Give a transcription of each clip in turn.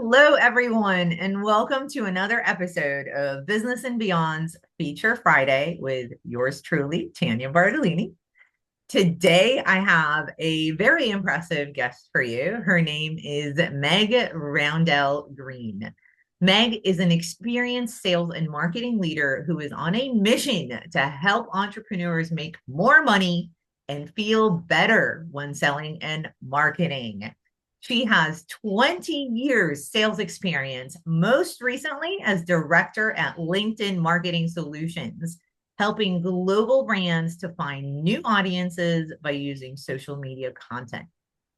Hello, everyone, and welcome to another episode of Business and Beyond's Feature Friday with yours truly, Tanya Bartolini. Today, I have a very impressive guest for you. Her name is Meg Roundell Greene. Meg is an experienced sales and marketing leader who is on a mission to help entrepreneurs make more money and feel better when selling and marketing. She has 20 years sales experience, most recently as director at LinkedIn Marketing Solutions, helping global brands to find new audiences by using social media content.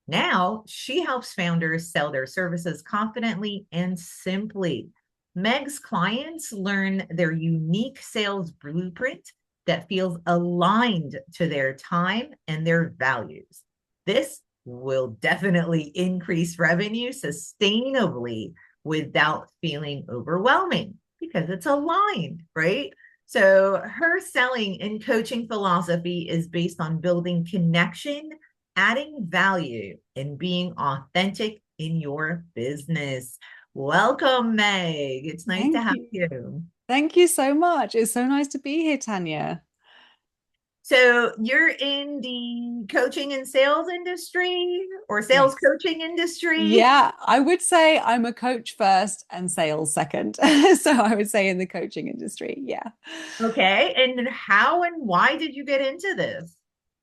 Now, she helps founders sell their services confidently and simply. Meg's clients learn their unique sales blueprint that feels aligned to their time and their values. This will definitely increase revenue sustainably without feeling overwhelming because it's aligned, right? So her selling and coaching philosophy is based on building connection, adding value, and being authentic in your business. Welcome, Meg. It's nice to Thank have you. you. Thank you so much. It's so nice to be here, Tanya. So you're in the coaching and sales industry or sales Yes. coaching industry? Yeah, I would say I'm a coach first and sales second. So I would say in the coaching industry. Yeah. Okay. And how and why did you get into this?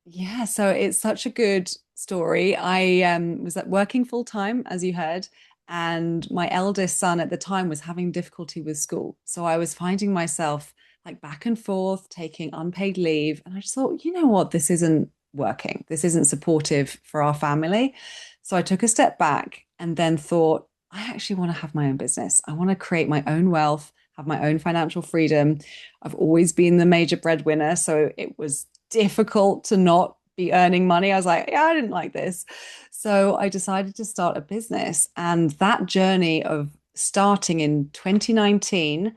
Yeah, so it's such a good story. I was at working full time, as you heard, and my eldest son at the time was having difficulty with school. So I was finding myself like back and forth, taking unpaid leave. And I just thought, you know what, this isn't working. This isn't supportive for our family. So I took a step back and then thought, I actually want to have my own business. I want to create my own wealth, have my own financial freedom. I've always been the major breadwinner, so it was difficult to not be earning money. I was like, yeah, I didn't like this. So I decided to start a business. And that journey of starting in 2019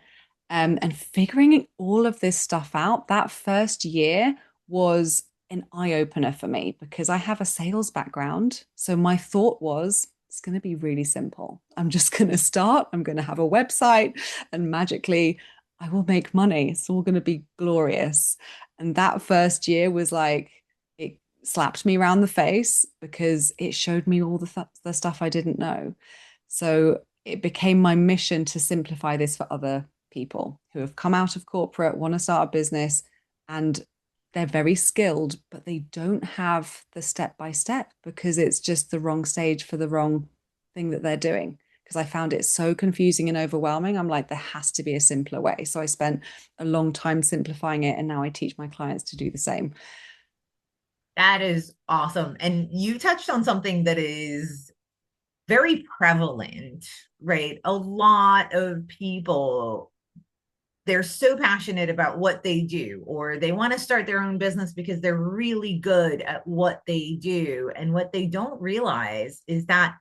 and figuring all of this stuff out, that first year was an eye opener for me because I have a sales background. So my thought was, it's going to be really simple. I'm just going to start, I'm going to have a website, and magically I will make money. It's all going to be glorious. And that first year was like, it slapped me around the face because it showed me all the stuff I didn't know. So it became my mission to simplify this for other people who have come out of corporate, want to start a business, and they're very skilled, but they don't have the step by step because it's just the wrong stage for the wrong thing that they're doing. Because I found it so confusing and overwhelming. I'm like, there has to be a simpler way. So I spent a long time simplifying it. And now I teach my clients to do the same. That is awesome. And you touched on something that is very prevalent, right? A lot of people, they're so passionate about what they do, or they want to start their own business because they're really good at what they do. And what they don't realize is that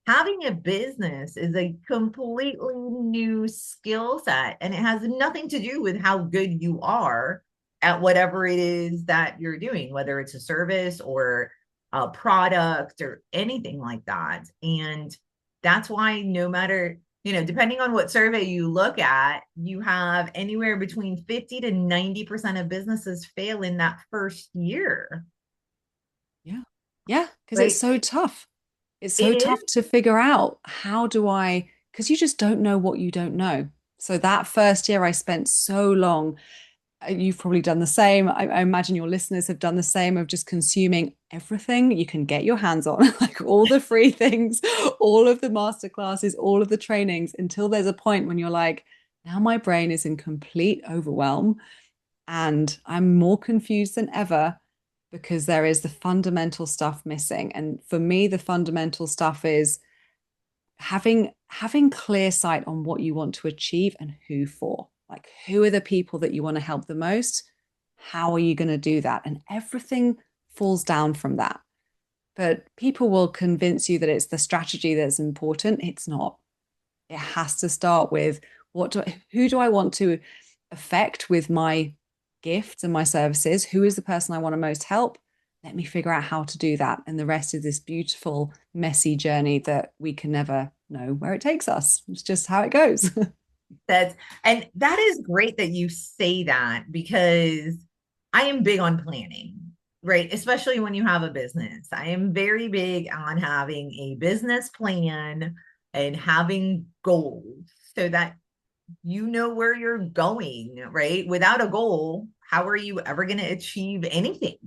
having a business is a completely new skill set, and it has nothing to do with how good you are at whatever it is that you're doing, whether it's a service or a product or anything like that. And that's why no matter, depending on what survey you look at, you have anywhere between 50 to 90% of businesses fail in that first year, Yeah. Yeah. Because it's right? so tough. It's It so is. tough to figure out how do I, because you just don't know what you don't know. So that first year, I spent so long. You've probably done the same. I imagine your listeners have done the same of just consuming everything you can get your hands on, like all the free things, all of the master classes, all of the trainings, until there's a point when you're like, now my brain is in complete overwhelm and I'm more confused than ever because there is the fundamental stuff missing. And for me, the fundamental stuff is having clear sight on what you want to achieve and who for. Like, who are the people that you want to help the most? How are you going to do that? And everything falls down from that. But people will convince you that it's the strategy that's important. It's not. It has to start with who do I want to affect with my gifts and my services? Who is the person I want to most help? let me figure out how to do that. And the rest is this beautiful, messy journey that we can never know where it takes us. It's just how it goes. That's and that is great that you say that because I am big on planning, right? Especially when you have a business. I am very big on having a business plan and having goals so that you know where you're going, right? Without a goal, how are you ever going to achieve anything?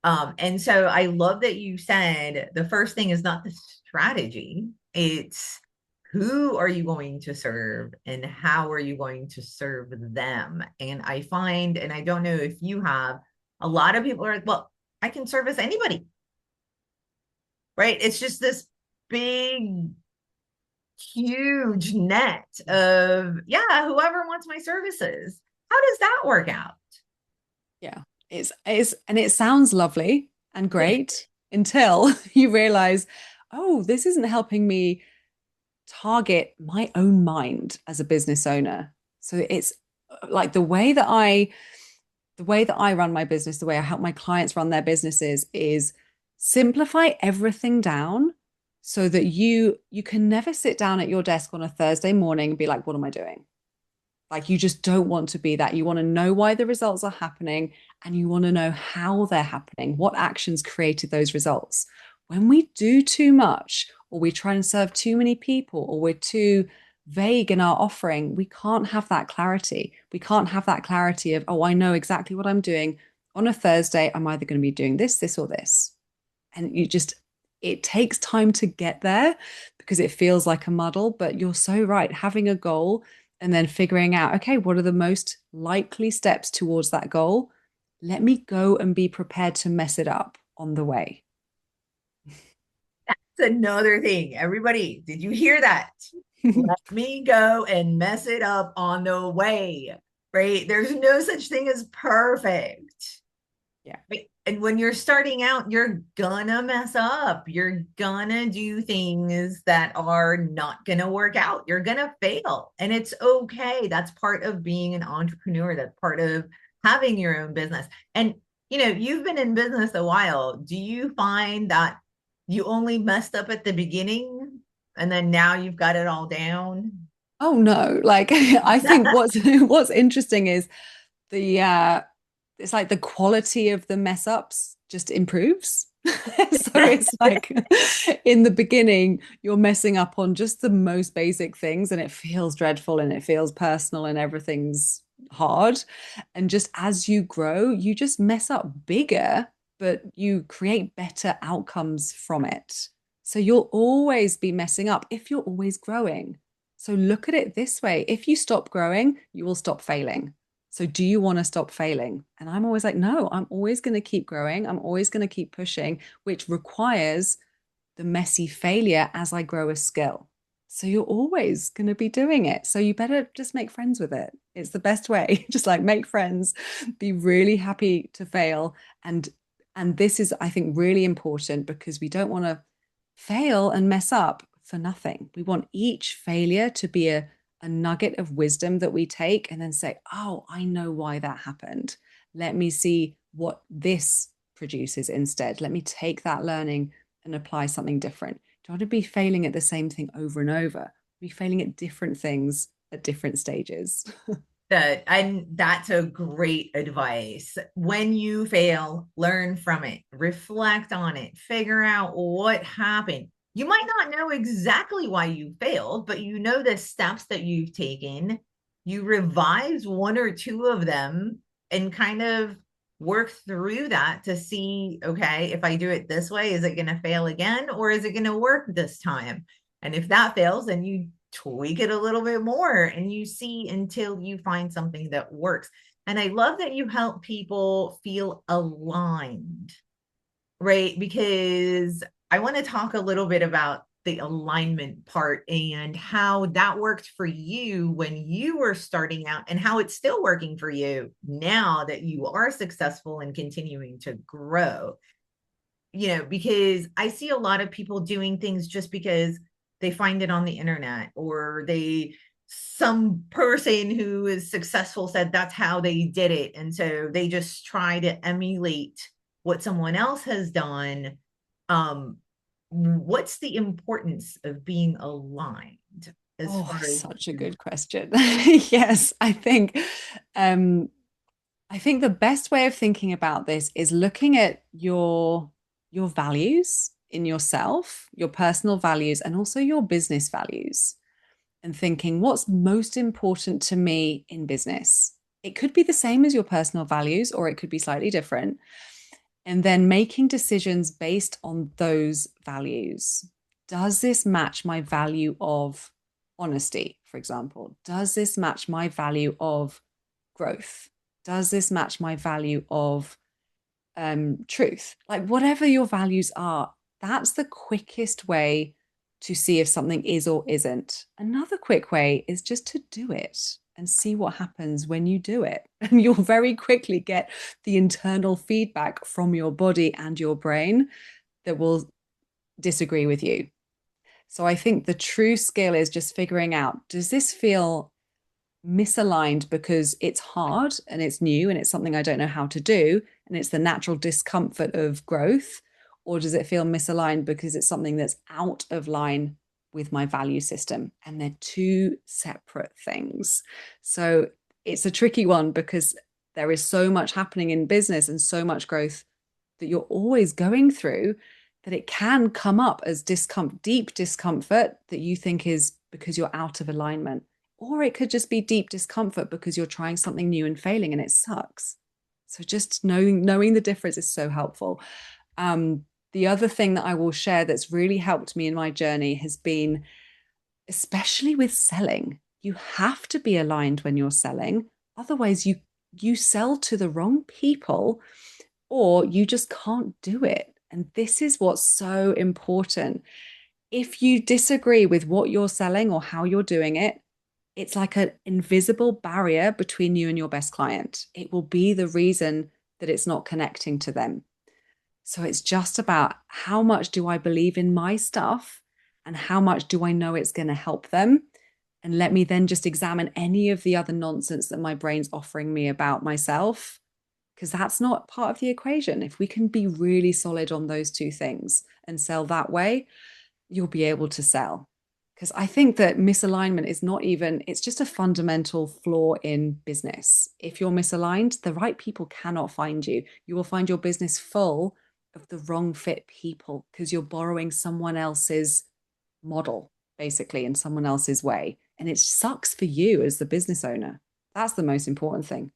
And so I love that you said the first thing is not the strategy, it's who are you going to serve and how are you going to serve them? And I find, and I don't know if you have, a lot of people are like, well, I can service anybody, right? It's just this big, huge net of, yeah, whoever wants my services. How does that work out? Yeah, and it sounds lovely and great until you realize, oh, this isn't helping me target my own mind as a business owner. So it's like the way that I run my business, the way I help my clients run their businesses is simplify everything down so that you can never sit down at your desk on a Thursday morning and be like, what am I doing? Like you just don't want to be that. You want to know why the results are happening and you want to know how they're happening, what actions created those results. When we do too much or we try and serve too many people or we're too vague in our offering, we can't have that clarity. We can't have that clarity of, oh, I know exactly what I'm doing. On a Thursday, I'm either going to be doing this, this, or this. And it takes time to get there because it feels like a muddle, but you're so right. Having a goal and then figuring out, okay, what are the most likely steps towards that goal? Let me go and be prepared to mess it up on the way. That's another thing. Everybody, did you hear that? Let me go and mess it up on the way, right? There's no such thing as perfect. Yeah. Right? And when you're starting out, you're gonna mess up. You're gonna do things that are not gonna work out. You're gonna fail. And it's okay. That's part of being an entrepreneur. That's part of having your own business. And you've been in business a while. Do you find that you only messed up at the beginning and then now you've got it all down? Oh no, like I think what's interesting is the it's like the quality of the mess ups just improves. So it's like in the beginning, you're messing up on just the most basic things and it feels dreadful and it feels personal and everything's hard. And just as you grow, you just mess up bigger, but you create better outcomes from it. So you'll always be messing up if you're always growing. So look at it this way. If you stop growing, you will stop failing. So do you want to stop failing? And I'm always like, no, I'm always going to keep growing. I'm always going to keep pushing, which requires the messy failure as I grow a skill. So you're always going to be doing it. So you better just make friends with it. It's the best way. Just like make friends, be really happy to fail. And this is, I think, really important because we don't want to fail and mess up for nothing. We want each failure to be a nugget of wisdom that we take and then say, oh, I know why that happened. Let me see what this produces instead. Let me take that learning and apply something different. Don't want to be failing at the same thing over and over. Be failing at different things at different stages. And that's a great advice. When you fail, learn from it, reflect on it, figure out what happened. You might not know exactly why you failed, but you know the steps that you've taken. You revise one or two of them and kind of work through that to see, okay, if I do it this way, is it going to fail again or is it going to work this time? And if that fails, then you tweak it a little bit more and you see until you find something that works. And I love that you help people feel aligned, right? Because I want to talk a little bit about the alignment part and how that worked for you when you were starting out and how it's still working for you now that you are successful and continuing to grow. Because I see a lot of people doing things just because they find it on the internet or some person who is successful said that's how they did it. And so they just try to emulate what someone else has done, um, what's the importance of being aligned as Oh, far as such a good question. Yes, um I think the best way of thinking about this is looking at your values in yourself, your personal values, and also your business values, and thinking what's most important to me in business. It could be the same as your personal values, or it could be slightly different. And then making decisions based on those values. Does this match my value of honesty, for example? Does this match my value of growth? Does this match my value of truth? Like, whatever your values are, that's the quickest way to see if something is or isn't. Another quick way is just to do it and see what happens when you do it. And you'll very quickly get the internal feedback from your body and your brain that will disagree with you. So I think the true skill is just figuring out, does this feel misaligned because it's hard and it's new and it's something I don't know how to do and it's the natural discomfort of growth? Or does it feel misaligned because it's something that's out of line with my value system? And they're two separate things. So it's a tricky one because there is so much happening in business and so much growth that you're always going through that it can come up as deep discomfort that you think is because you're out of alignment, or it could just be deep discomfort because you're trying something new and failing and it sucks. So just knowing the difference is so helpful. The other thing that I will share that's really helped me in my journey has been, especially with selling, you have to be aligned when you're selling. Otherwise, you sell to the wrong people or you just can't do it. And this is what's so important. If you disagree with what you're selling or how you're doing it, it's like an invisible barrier between you and your best client. It will be the reason that it's not connecting to them. So it's just about how much do I believe in my stuff and how much do I know it's going to help them? And let me then just examine any of the other nonsense that my brain's offering me about myself, because that's not part of the equation. If we can be really solid on those two things and sell that way, you'll be able to sell. Because I think that misalignment is not even, it's just a fundamental flaw in business. If you're misaligned, the right people cannot find you. You will find your business full of the wrong fit people because you're borrowing someone else's model, basically, in someone else's way. And it sucks for you as the business owner. That's the most important thing.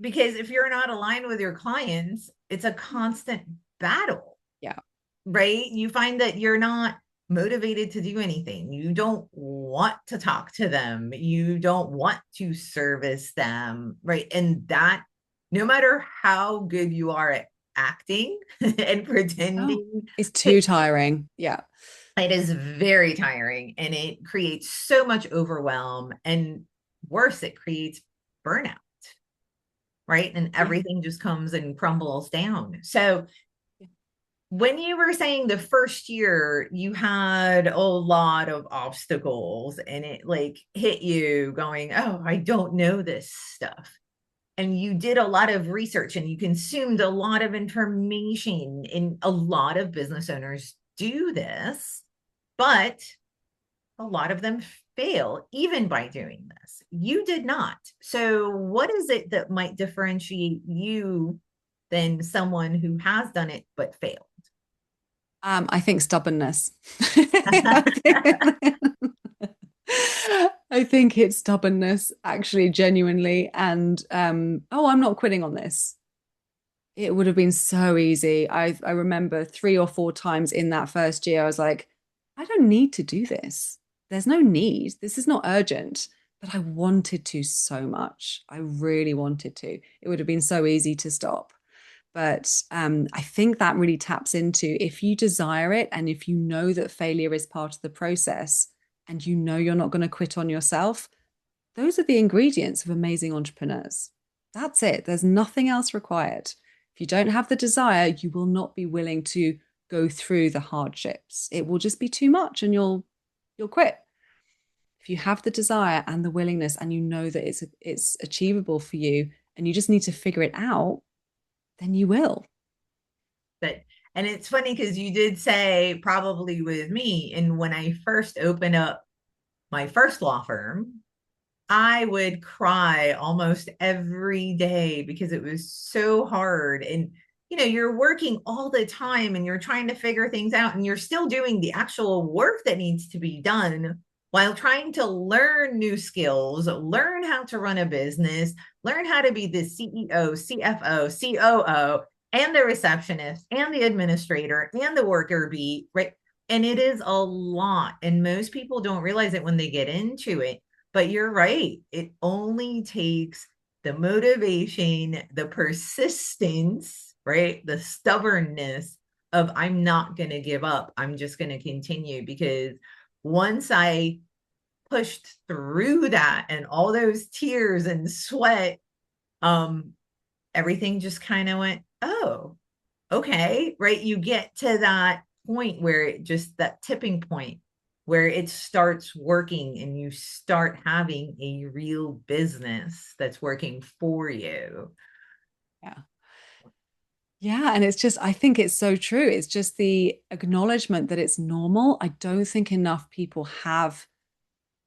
because if you're not aligned with your clients, it's a constant battle, Yeah. right? You find that you're not motivated to do anything. You don't want to talk to them. You don't want to service them, right? And that, no matter how good you are at acting and Oh, pretending, it's too tiring. Yeah. it is very tiring and it creates so much overwhelm. And worse, it creates burnout, right? And Yeah. everything just comes and crumbles down. So, when you were saying the first year you had a lot of obstacles and it like hit you going, oh, I don't know this stuff. And you did a lot of research and you consumed a lot of information, and a lot of business owners do this, but a lot of them fail even by doing this. You did not. So, what is it that might differentiate you than someone who has done it but failed? I think stubbornness. I think it's stubbornness, actually, genuinely. And oh, I'm not quitting on this. It would have been so easy. I remember 3 or 4 times in that first year, I was like, I don't need to do this. There's no need. This is not urgent. But I wanted to so much. I really wanted to. It would have been so easy to stop. But I think that really taps into, if you desire it and if you know that failure is part of the process and you know you're not going to quit on yourself, those are the ingredients of amazing entrepreneurs. That's it. There's nothing else required. If you don't have the desire, you will not be willing to go through the hardships. It will just be too much and you'll quit. If you have the desire and the willingness and you know that it's achievable for you and you just need to figure it out, then you will. But and it's funny because you did say probably with me, and when I first opened up my first law firm, I would cry almost every day because it was so hard. And, you're working all the time and you're trying to figure things out and you're still doing the actual work that needs to be done while trying to learn new skills, learn how to run a business, learn how to be the CEO, CFO, COO, and the receptionist and the administrator and the worker bee, right? And it is a lot. And most people don't realize it when they get into it. But you're right. It only takes the motivation, the persistence, right? The stubbornness of I'm not going to give up. I'm just going to continue because once I pushed through that and all those tears and sweat, um, everything just kind of went, oh, okay, right? You get to that point where it just that tipping point where it starts working and you start having a real business that's working for you. Yeah. Yeah. And it's just, I think it's so true. It's just the acknowledgement that it's normal. I don't think enough people have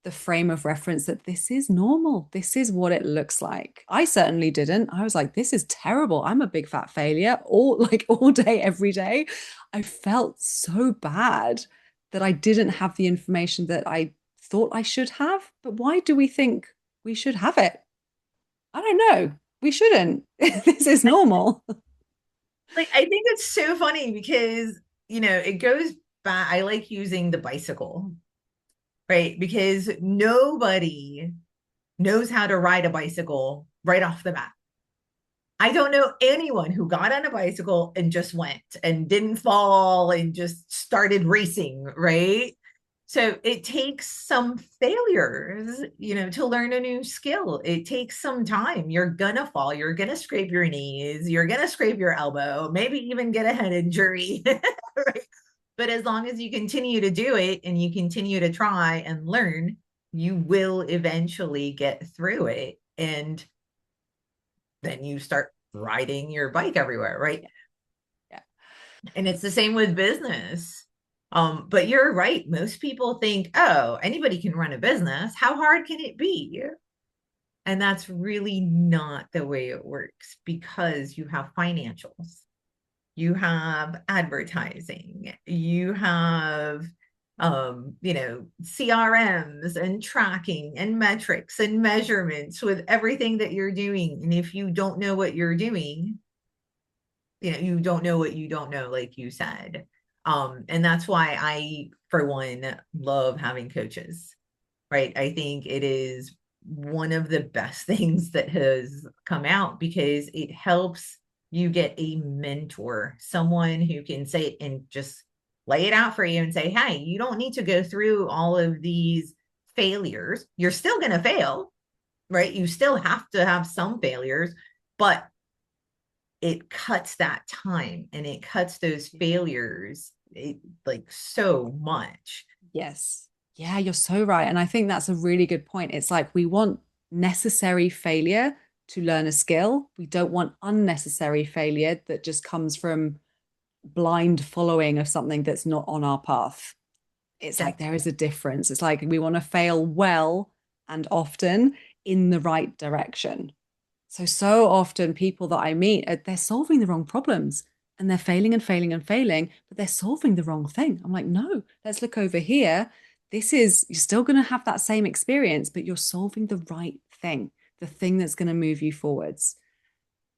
the frame of reference that this is normal. This is what it looks like. I certainly didn't. I was like, this is terrible. I'm a big fat failure all day, every day. I felt so bad that I didn't have the information that I thought I should have. But why do we think we should have it? I don't know. We shouldn't. This is normal. Like, I think it's so funny because, it goes back. I like using the bicycle, right? Because nobody knows how to ride a bicycle right off the bat. I don't know anyone who got on a bicycle and just went and didn't fall and just started racing, right? So it takes some failures, to learn a new skill. It takes some time. You're gonna fall, you're gonna scrape your knees, you're gonna scrape your elbow, maybe even get a head injury. Right? But as long as you continue to do it and you continue to try and learn, you will eventually get through it. And then you start riding your bike everywhere, right? Yeah. And it's the same with business. But you're right. Most people think, oh, anybody can run a business. How hard can it be? And that's really not the way it works because you have financials, you have advertising, you have CRMs and tracking and metrics and measurements with everything that you're doing. And if you don't know what you're doing, you don't know what you don't know, like you said. And that's why I, for one, love having coaches, right? I think it is one of the best things that has come out because it helps you get a mentor, someone who can say and just lay it out for you and say, hey, you don't need to go through all of these failures. You're still going to fail, right? You still have to have some failures, but it cuts that time and it cuts those failures like so much. Yes. Yeah, you're so right. And I think that's a really good point. It's like we want necessary failure to learn a skill. We don't want unnecessary failure that just comes from blind following of something that's not on our path. It's Yeah. like there is a difference. It's like we want to fail well and often in the right direction. So often people that I meet, they're solving the wrong problems and they're failing and failing and failing, but they're solving the wrong thing. I'm like, no, let's look over here. You're still going to have that same experience, but you're solving the right thing, the thing that's going to move you forwards.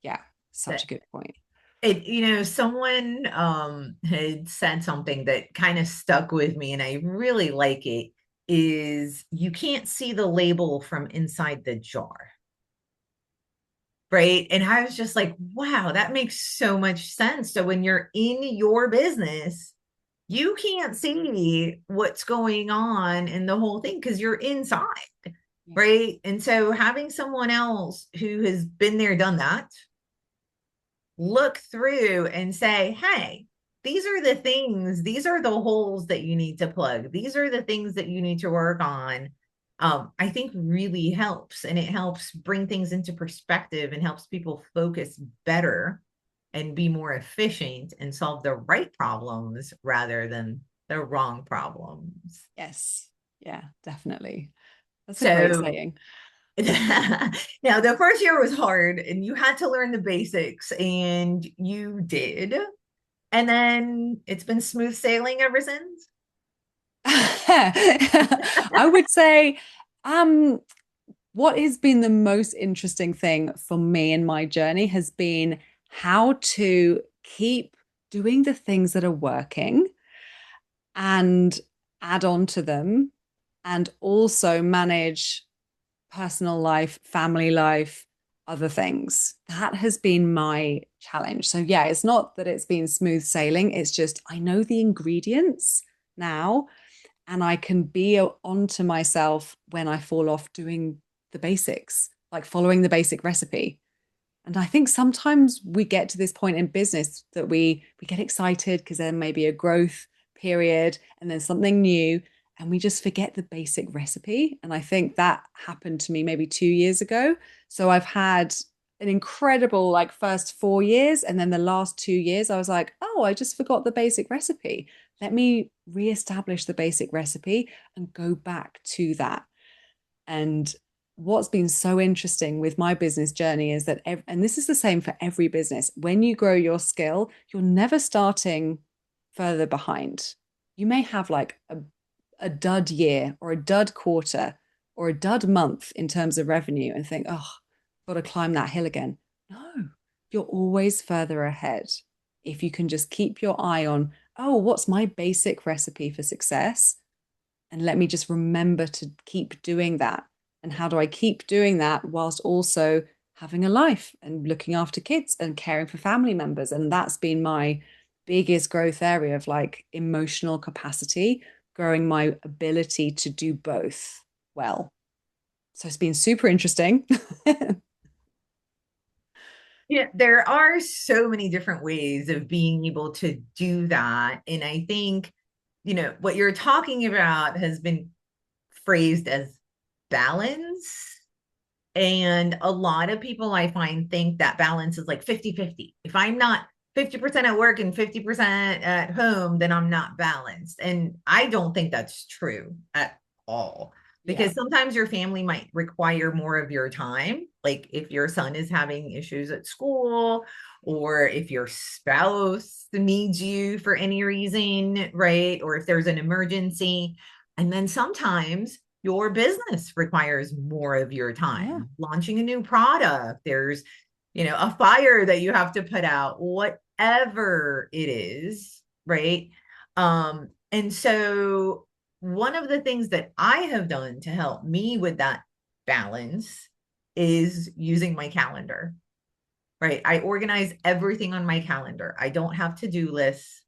Yeah, such a That good point. someone had said something that kind of stuck with me and I really like it is you can't see the label from inside the jar. Right. And I was just like, wow, that makes so much sense. So when you're in your business, you can't see what's going on in the whole thing because you're inside. Yeah. Right. And so having someone else who has been there, done that, look through and say, hey, these are the things, these are the holes that you need to plug. These are the things that you need to work on. I think really helps and it helps bring things into perspective and helps people focus better and be more efficient and solve the right problems rather than the wrong problems. Yes. Yeah, definitely. That's a great So saying. now the first year was hard and you had to learn the basics and you did. And then it's been smooth sailing ever since. I would say, um, what has been the most interesting thing for me in my journey has been how to keep doing the things that are working and add on to them and also manage personal life, family life, other things. That has been my challenge. So, yeah, it's not that it's been smooth sailing, it's just I know the ingredients now and I can be onto myself when I fall off doing the basics, like following the basic recipe. And I think sometimes we get to this point in business that we get excited because there may be a growth period and then something new, and we just forget the basic recipe. And I think that happened to me maybe 2 years ago. So I've had an incredible like first 4 years, and then the last 2 years, I was like, oh, I just forgot the basic recipe. Let me reestablish the basic recipe and go back to that. And what's been so interesting with my business journey is that, and this is the same for every business, when you grow your skill, you're never starting further behind. You may have like a dud year or a dud quarter or a dud month in terms of revenue and think, oh, got to climb that hill again. No, you're always further ahead. If you can just keep your eye on, oh, what's my basic recipe for success? And let me just remember to keep doing that. And how do I keep doing that whilst also having a life and looking after kids and caring for family members? And that's been my biggest growth area of like emotional capacity, growing my ability to do both well. So it's been super interesting. Yeah, there are so many different ways of being able to do that. And I think, what you're talking about has been phrased as balance. And a lot of people I find think that balance is like 50-50. If I'm not 50% at work and 50% at home, then I'm not balanced. And I don't think that's true at all. Yeah. Because sometimes your family might require more of your time. Like if your son is having issues at school, or if your spouse needs you for any reason, right? Or if there's an emergency. And then sometimes your business requires more of your Yeah. time. Launching a new product, there's, a fire that you have to put out, whatever it is, right? And so one of the things that I have done to help me with that balance is using my calendar, right? I organize everything on my calendar. I don't have to-do lists.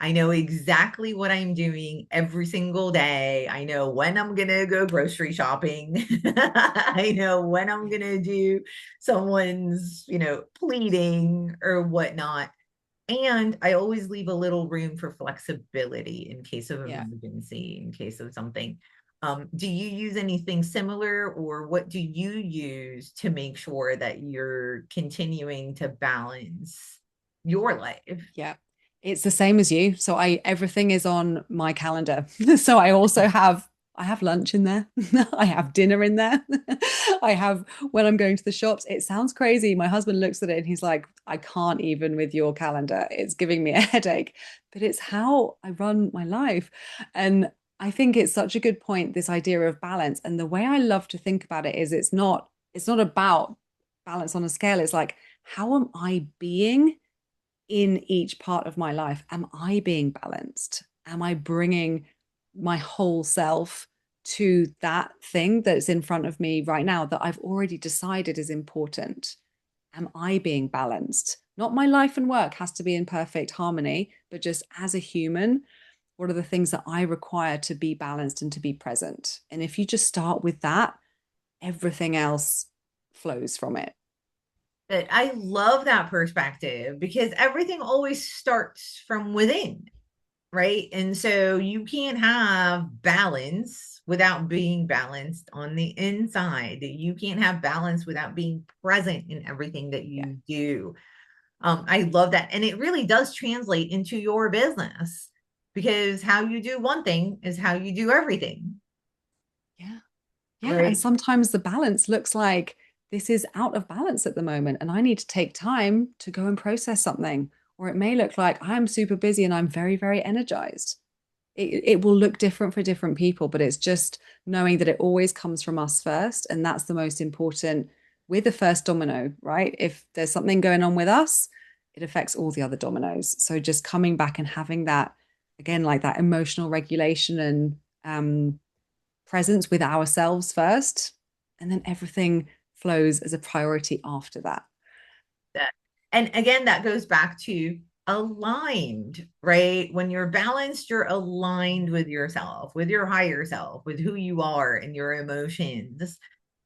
I know exactly what I'm doing every single day. I know when I'm going to go grocery shopping. I know when I'm going to do someone's, pleading or whatnot. And I always leave a little room for flexibility in case of Yeah. emergency, in case of something. Do you use anything similar, or what do you use to make sure that you're continuing to balance your life? Yeah. It's the same as you. So I everything is on my calendar. So I have lunch in there. I have dinner in there. I have when I'm going to the shops. It sounds crazy. My husband looks at it and he's like, I can't even with your calendar. It's giving me a headache. But it's how I run my life. And I think it's such a good point, this idea of balance. And the way I love to think about it is it's not about balance on a scale. It's like, how am I being in each part of my life? Am I being balanced? Am I bringing my whole self to that thing that's in front of me right now that I've already decided is important? Am I being balanced? Not my life and work has to be in perfect harmony, but just as a human, what are the things that I require to be balanced and to be present? And if you just start with that, everything else flows from it. But I love that perspective because everything always starts from within, right? And so you can't have balance without being balanced on the inside. You can't have balance without being present in everything that Yeah. you do. I love that. And it really does translate into your business because how you do one thing is how you do everything, Yeah. Yeah. And right? sometimes the balance looks like this is out of balance at the moment, and I need to take time to go and process something. Or it may look like I'm super busy and I'm very, very energized. It will look different for different people, but it's just knowing that it always comes from us first. And that's the most important. We're the first domino, right? If there's something going on with us, it affects all the other dominoes. So just coming back and having that, again, like that emotional regulation and presence with ourselves first, and then everything flows as a priority after that. That, and again, that goes back to aligned, right? When you're balanced, you're aligned with yourself, with your higher self, with who you are and your emotions.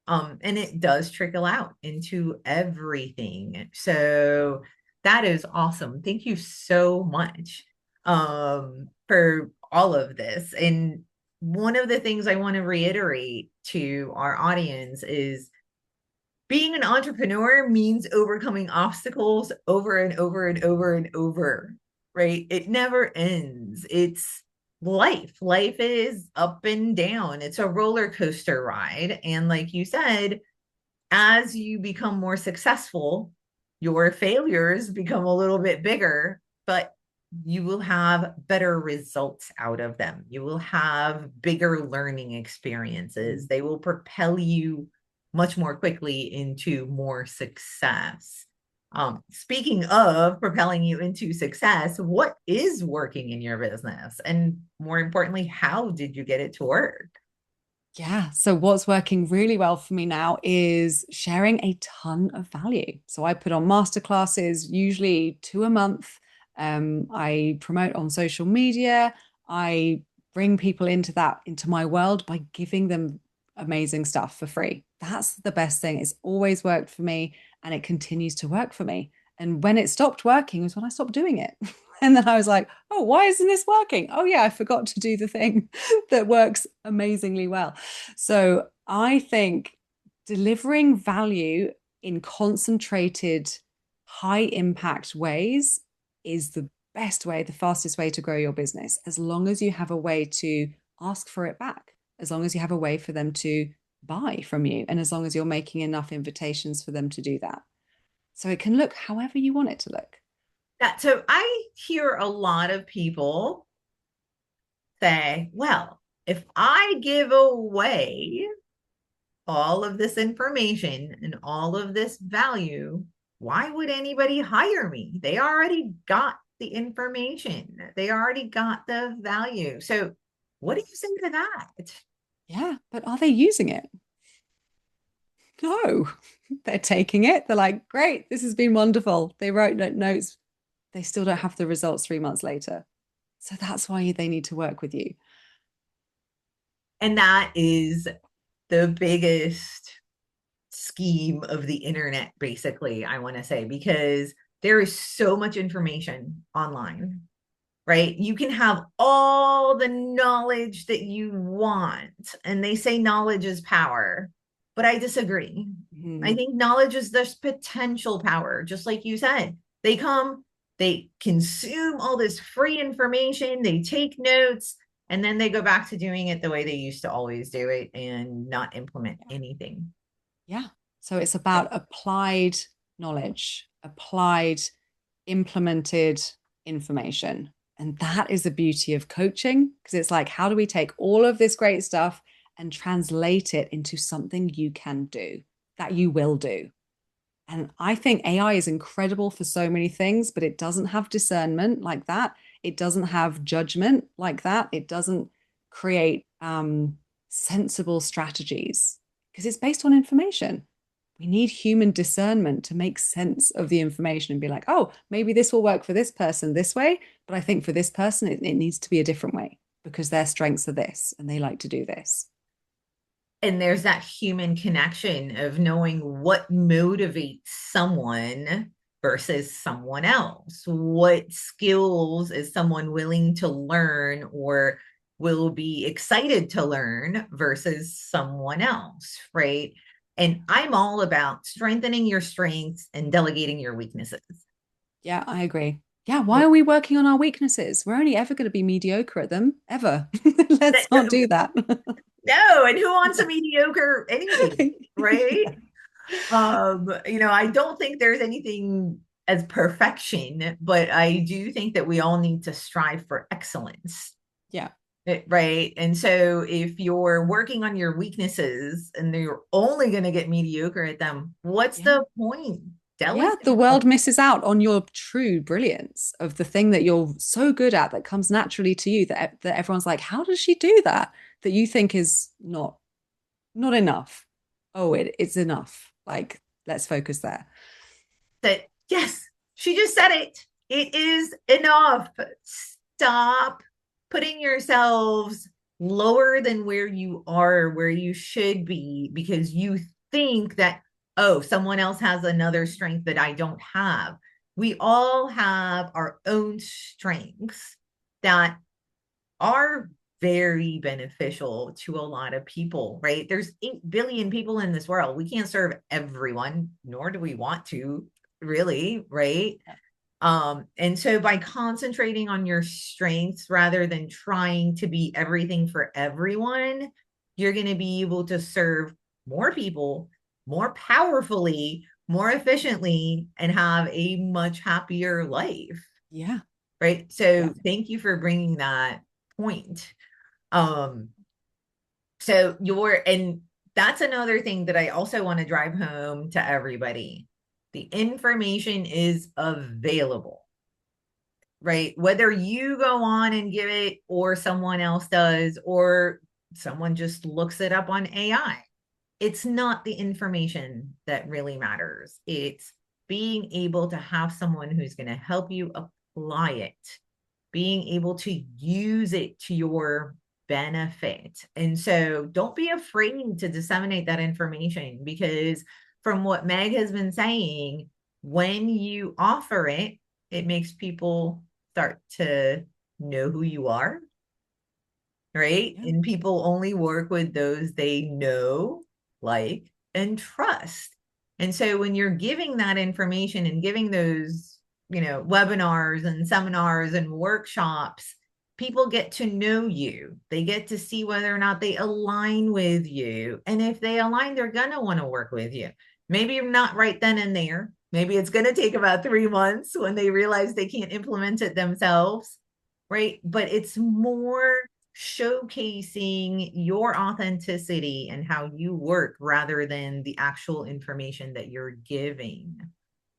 And it does trickle out into everything. So that is awesome. Thank you so much for all of this. And one of the things I want to reiterate to our audience is being an entrepreneur means overcoming obstacles over and over and over and over, right? It never ends. It's life. Life is up and down. It's a roller coaster ride. And like you said, as you become more successful, your failures become a little bit bigger, but you will have better results out of them. You will have bigger learning experiences. They will propel you much more quickly into more success. Speaking of propelling you into success, what is working in your business? And more importantly, how did you get it to work? Yeah. So, what's working really well for me now is sharing a ton of value. So, I put on masterclasses, usually two a month. I promote on social media. I bring people into my world by giving them amazing stuff for free. That's the best thing. It's always worked for me and it continues to work for me. And when it stopped working was when I stopped doing it. And then I was like, oh, why isn't this working? Oh, yeah, I forgot to do the thing that works amazingly well. So I think delivering value in concentrated, high impact ways is the best way, the fastest way to grow your business, as long as you have a way to ask for it back, as long as you have a way for them to buy from you, and as long as you're making enough invitations for them to do that. So it can look however you want it to look. That so I hear a lot of people say, well, if I give away all of this information and all of this value, why would anybody hire me? They already got the information, they already got the value. So, what do you say to that? Yeah, but are they using it? No, they're taking it. They're like, great, this has been wonderful. They wrote notes. They still don't have the results 3 months later. So that's why they need to work with you. And that is the biggest scheme of the internet, basically, I want to say, because there is so much information online, right? You can have all the knowledge that you want, and they say knowledge is power, but I disagree. I Mm, think knowledge is this potential power, just like you said. They come, they consume all this free information, they take notes, and then they go back to doing it the way they used to always do it and not implement anything. yeah. So it's about applied knowledge, applied, implemented information. And that is the beauty of coaching, because it's like, how do we take all of this great stuff and translate it into something you can do, that you will do? And I think AI is incredible for so many things, but it doesn't have discernment like that. It doesn't have judgment like that. It doesn't create sensible strategies because it's based on information. We need human discernment to make sense of the information and be like, oh, maybe this will work for this person this way, but I think for this person, it needs to be a different way because their strengths are this and they like to do this. And there's that human connection of knowing what motivates someone versus someone else. What skills is someone willing to learn or will be excited to learn versus someone else, right? And I'm all about strengthening your strengths and delegating your weaknesses. Yeah, I agree. Yeah, why Well, are we working on our weaknesses? We're only ever going to be mediocre at them, ever. Let's not do that. no, and who wants a mediocre anything, right? I don't think there's anything as perfection, but I do think that we all need to strive for excellence. Yeah. Right. And so if you're working on your weaknesses and you're only going to get mediocre at them, what's Yeah. the point? Yeah, Delegate. the world misses out on your true brilliance of the thing that you're so good at that comes naturally to you that everyone's like, how does she do that? That you think is not enough. Oh, it's enough. Like, let's focus there. That, yes, she just said it. It is enough. Stop putting yourselves lower than where you are, where you should be, because you think that, oh, someone else has another strength that I don't have. We all have our own strengths that are very beneficial to a lot of people, right? There's 8 billion people in this world. We can't serve everyone, nor do we want to, really, right? And so by concentrating on your strengths rather than trying to be everything for everyone, you're going to be able to serve more people more powerfully, more efficiently, and have a much happier life, Yeah. right? Yeah. So thank you for bringing that point. Um, so and that's another thing that I also want to drive home to everybody. The information is available, right? Whether you go on and give it or someone else does, or someone just looks it up on AI. It's not the information that really matters. It's being able to have someone who's going to help you apply it, being able to use it to your benefit. And so don't be afraid to disseminate that information, because from what Meg has been saying, when you offer it, it makes people start to know who you are, right? Yeah. And people only work with those they know, like, and trust. And so when you're giving that information and giving those, webinars and seminars and workshops, people get to know you. They get to see whether or not they align with you. And if they align, they're going to want to work with you. Maybe you're not right then and there. Maybe it's going to take about 3 months when they realize they can't implement it themselves, right? But it's more showcasing your authenticity and how you work rather than the actual information that you're giving.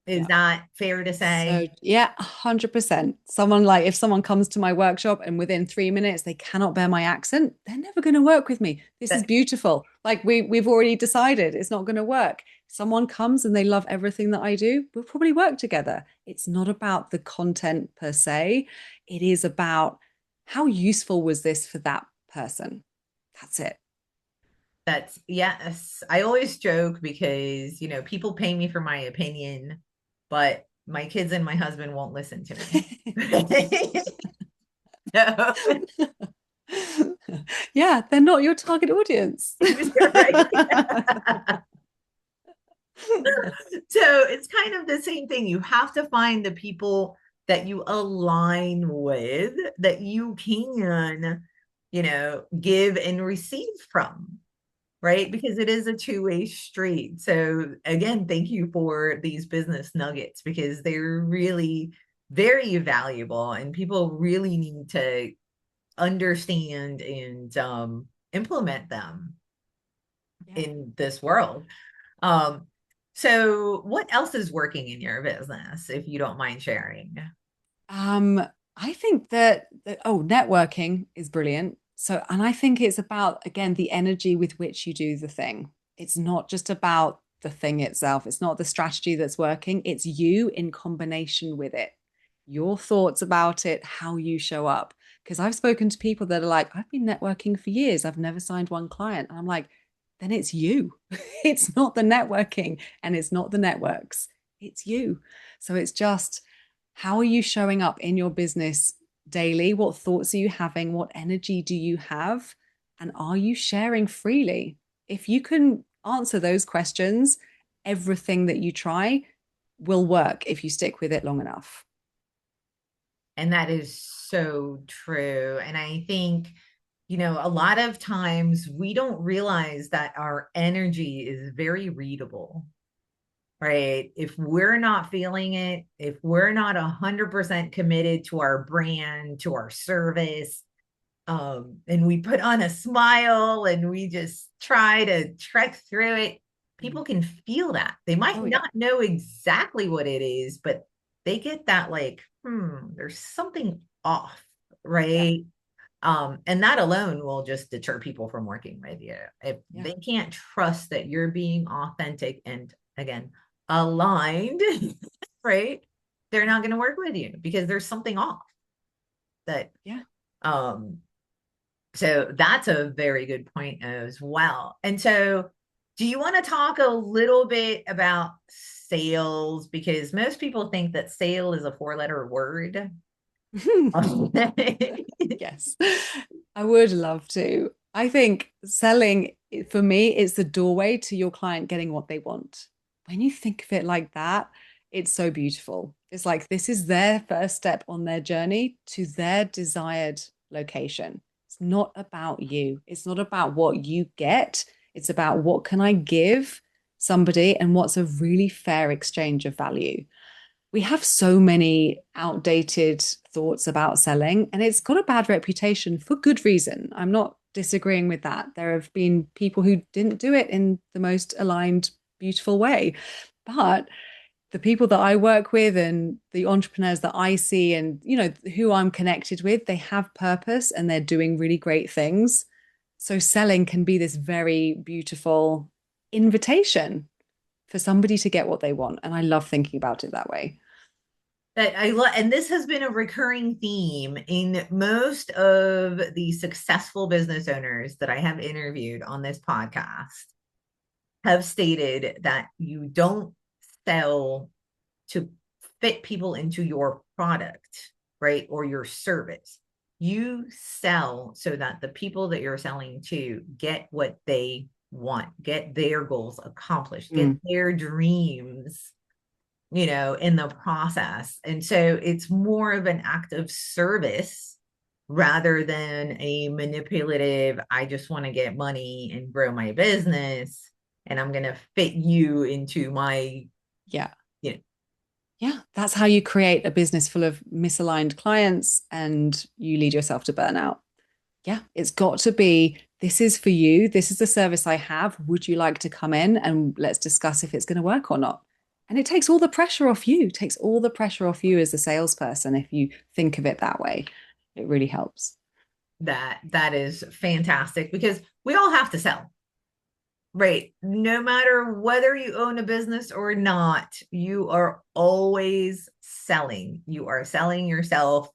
Is Yeah. that fair to say? So yeah, 100%. Someone like if someone comes to my workshop and within 3 minutes they cannot bear my accent, they're never going to work with me. This is That, beautiful. Like we've already decided it's not going to work. Someone comes and they love everything that I do, we'll probably work together. It's not about the content per se. It is about how useful was this for that person. That's it. that's, yes. I always joke because, people pay me for my opinion, but my kids and my husband won't listen to me. So, Yeah, they're not your target audience. right. So it's kind of the same thing. You have to find the people that you align with, that you can, give and receive from, right? Because it is a two-way street. So again, thank you for these business nuggets, because they're really very valuable and people really need to understand and implement them Yeah. in this world. Um, so what else is working in your business, if you don't mind sharing? Um, I think that networking is brilliant. So, and I think it's about, again, the energy with which you do the thing. It's not just about the thing itself. It's not the strategy that's working. It's you in combination with it, your thoughts about it, how you show up. Because I've spoken to people that are like, I've been networking for years. I've never signed one client. And I'm like, then it's you. It's not the networking and it's not the networks. It's you. So it's just, how are you showing up in your business daily? What thoughts are you having? What energy do you have? And are you sharing freely? If you can answer those questions, everything that you try will work if you stick with it long enough. And that is so true. And I think, a lot of times we don't realize that our energy is very readable, right? If we're not feeling it, if we're not 100% committed to our brand, to our service, and we put on a smile and we just try to trek through it, people can feel that. They might Oh yeah. not know exactly what it is, but they get that like, there's something off, Yeah. right? And that alone will just deter people from working with you. If Yeah. they can't trust that you're being authentic and, again, aligned, right? They're not going to work with you because there's something off that Yeah. um so that's a very good point as well. And so, do you want to talk a little bit about sales? Because most people think that sale is a four-letter word. Yes, I would love to. I think selling for me is the doorway to your client getting what they want. When you think of it like that, it's so beautiful. It's like this is their first step on their journey to their desired location. It's not about you. It's not about what you get. It's about what can I give somebody and what's a really fair exchange of value. We have so many outdated thoughts about selling, and it's got a bad reputation for good reason. I'm not disagreeing with that. There have been people who didn't do it in the most aligned, beautiful way. But the people that I work with and the entrepreneurs that I see and who I'm connected with, they have purpose and they're doing really great things. So selling can be this very beautiful invitation for somebody to get what they want. And I love thinking about it that way. That I love, and this has been a recurring theme in most of the successful business owners that I have interviewed on this podcast have stated that you don't sell to fit people into your product, right? Or your service. You sell so that the people that you're selling to get what they want, get their goals accomplished, get Mm. their dreams, in the process. And so it's more of an act of service rather than a manipulative, I just want to get money and grow my business and I'm going to fit you into my, Yeah. you know, Yeah. That's how you create a business full of misaligned clients and you lead yourself to burnout. Yeah. It's got to be this is for you. This is the service I have. Would you like to come in and let's discuss if it's going to work or not? And it takes all the pressure off you, takes all the pressure off you as a salesperson if you think of it that way. It really helps. that is fantastic because we all have to sell. Right. No matter whether you own a business or not, you are always selling. You are selling yourself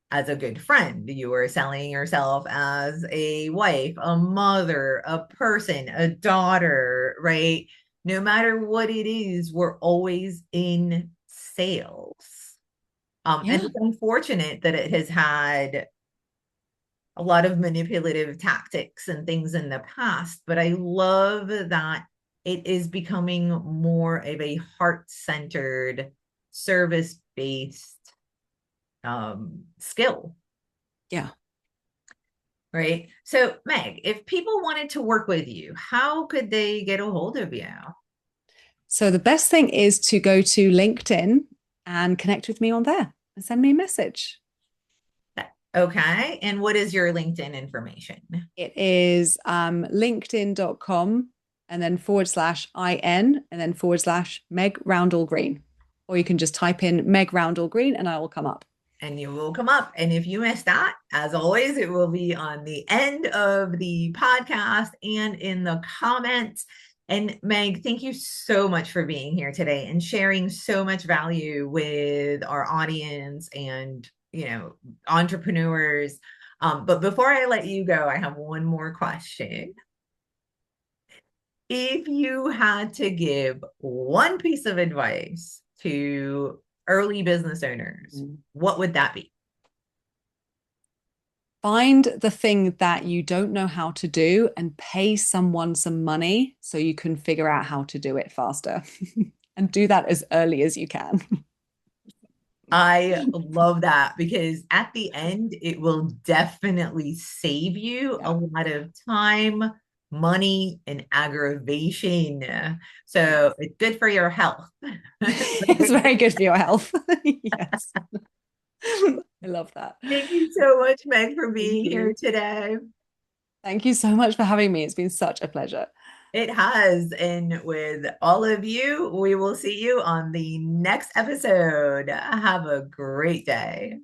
as a good friend. You are selling yourself as a wife, a mother, a person, a daughter, right? No matter what it is, we're always in sales. And Yeah. it's unfortunate that it has had a lot of manipulative tactics and things in the past, but I love that it is becoming more of a heart-centered, service-based skill, Yeah. right? So, Meg, if people wanted to work with you, how could they get a hold of you? So the best thing is to go to LinkedIn and connect with me on there and send me a message. Okay. And what is your LinkedIn information? It is linkedin.com and then /IN and then /Meg Roundell Greene. Or you can just type in Meg Roundell Greene and I will come up. And you will come up. And if you missed that, as always, it will be on the end of the podcast and in the comments. And Meg, thank you so much for being here today and sharing so much value with our audience and, entrepreneurs. But before I let you go, I have one more question. If you had to give one piece of advice to early business owners, what would that be? Find the thing that you don't know how to do and pay someone some money so you can figure out how to do it faster. and do that as early as you can. I love that because at the end, it will definitely save you a Yeah. lot of time, money, and aggravation. So Yes. it's good for your health. It's very good for your health. Yes. I love that. Thank you so much, Meg, for Thank being here you. today. Thank you so much for having me. It's been such a pleasure. It has. And with all of you, we will see you on the next episode. Have a great day.